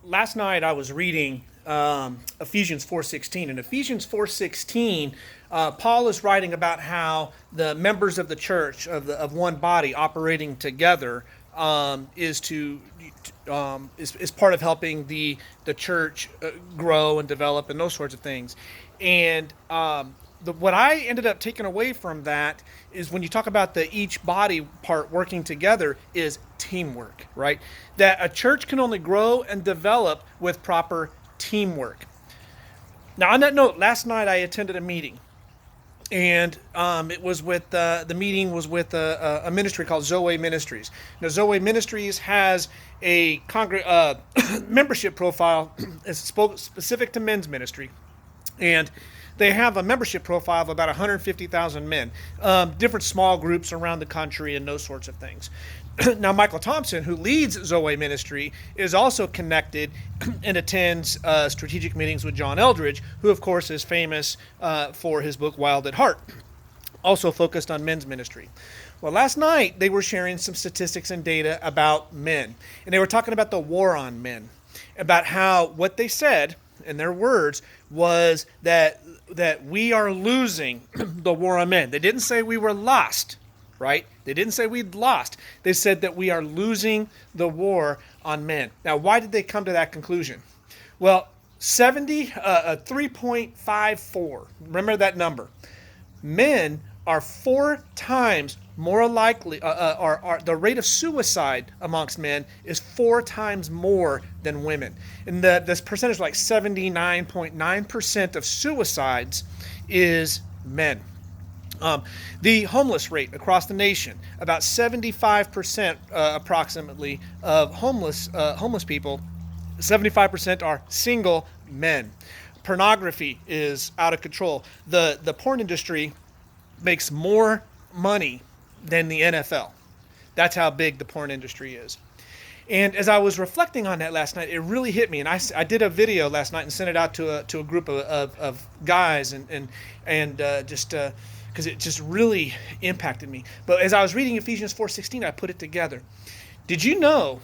Last night I was reading Ephesians 4:16. In Ephesians 4:16, Paul is writing about how the members of the church of one body operating together is part of helping the church grow and develop and those sorts of things. And what I ended up taking away from that is when you talk about the each body part working together is teamwork, right? That a church can only grow and develop with proper teamwork. Now, on that note, last night I attended a meeting, and it was with the meeting was with a ministry called Zoe Ministries. Now, Zoe Ministries has a membership profile specific to men's ministry, and they have a membership profile of about 150,000 men, different small groups around the country and those sorts of things. Now, Michael Thompson, who leads Zoe Ministry, is also connected and attends strategic meetings with John Eldridge, who, of course, is famous for his book Wild at Heart, also focused on men's ministry. Well, last night they were sharing some statistics and data about men, and they were talking about the war on men, about how what they said in their words was that we are losing the war on men. They didn't say we were lost, right? They didn't say we'd lost. They said that we are losing the war on men. Now, why did they come to that conclusion? Well, 3.54, remember that number. Men are 4 times more likely, the rate of suicide amongst men is 4 times more than women. And this percentage, like 79.9% of suicides is men. The homeless rate across the nation, about 75% approximately of homeless people, 75% are single men. Pornography is out of control. The porn industry makes more money than the NFL. That's how big the porn industry is. And as I was reflecting on that last night, it really hit me. And I did a video last night and sent it out to a group of guys and just because it just really impacted me. But as I was reading Ephesians 4:16, I put it together. Did you know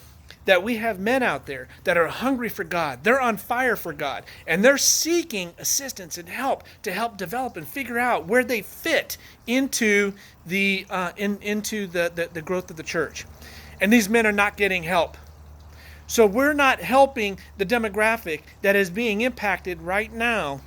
that we have men out there that are hungry for God? They're on fire for God, and they're seeking assistance and help to help develop and figure out where they fit into the growth of the church. And these men are not getting help. So we're not helping the demographic that is being impacted right now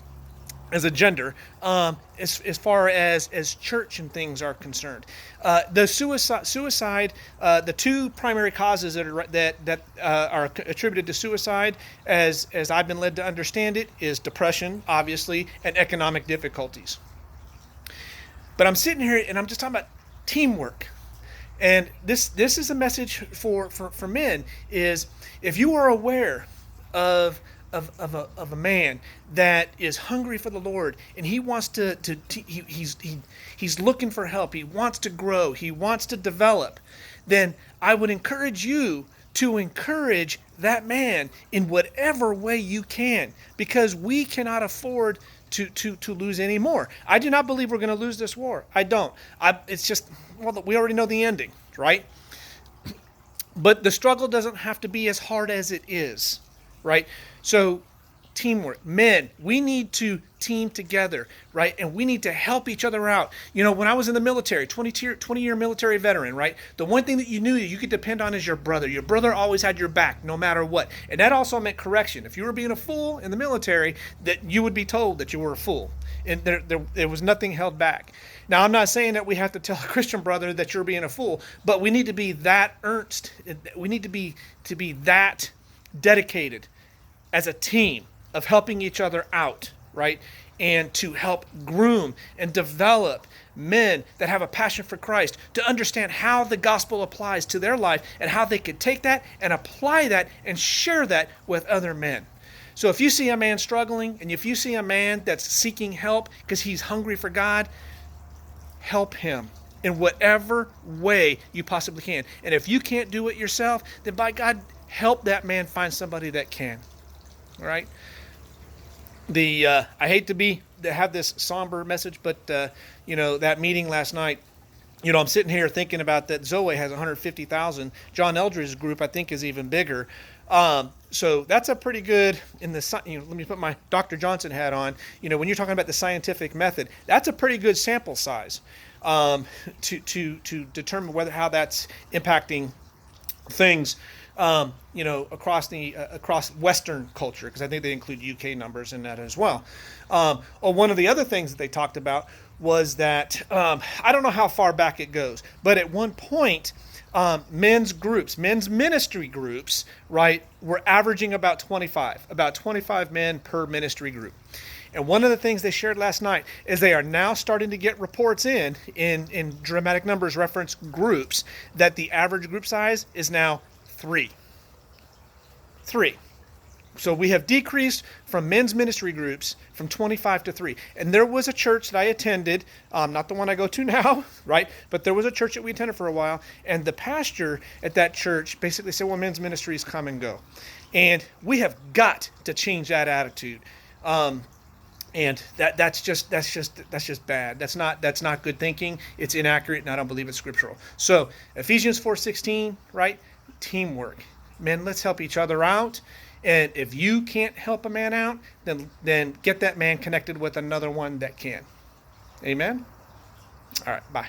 as a gender, as far as church and things are concerned. The suicide, the 2 primary causes that are attributed to suicide, as I've been led to understand it, is depression, obviously, and economic difficulties. But I'm sitting here and I'm just talking about teamwork. And this is a message for men, is if you are aware of a man that is hungry for the Lord and he wants he's looking for help, he wants to grow, he wants to develop, then I would encourage you to encourage that man in whatever way you can, because we cannot afford to lose any more. I do not believe we're going to lose this war. I don't. It's just, well, we already know the ending, right? But the struggle doesn't have to be as hard as it is, right? So teamwork. Men, we need to team together, right? And we need to help each other out. When I was in the military, 20-year military veteran, right? The one thing that you knew that you could depend on is your brother. Your brother always had your back, no matter what. And that also meant correction. If you were being a fool in the military, that you would be told that you were a fool. And there was nothing held back. Now, I'm not saying that we have to tell a Christian brother that you're being a fool, but we need to be that earnest. We need to be that dedicated as a team of helping each other out, right? And to help groom and develop men that have a passion for Christ, to understand how the gospel applies to their life and how they could take that and apply that and share that with other men. So if you see a man struggling, and if you see a man that's seeking help because he's hungry for God, help him in whatever way you possibly can. And if you can't do it yourself, then by God, help that man find somebody that can. All right? I hate to have this somber message, but that meeting last night, I'm sitting here thinking about that Zoe has 150,000. John Eldridge's group, I think, is even bigger. So that's a pretty good let me put my Dr. Johnson hat on. When you're talking about the scientific method, that's a pretty good sample size to determine how that's impacting things. Across Western culture, because I think they include UK numbers in that as well. One of the other things that they talked about was that I don't know how far back it goes, but at one point, men's ministry groups, right, were averaging about 25 men per ministry group. And one of the things they shared last night is they are now starting to get reports in dramatic numbers reference groups that the average group size is now 3. So we have decreased from men's ministry groups from 25 to 3. And there was a church that I attended, not the one I go to now, right? But there was a church that we attended for a while. And the pastor at that church basically said, well, men's ministries come and go. And we have got to change that attitude. And that's just bad. That's not good thinking. It's inaccurate, and I don't believe it's scriptural. So Ephesians 4:16, right? Teamwork. Men, let's help each other out. And if you can't help a man out, then get that man connected with another one that can. Amen? All right, bye.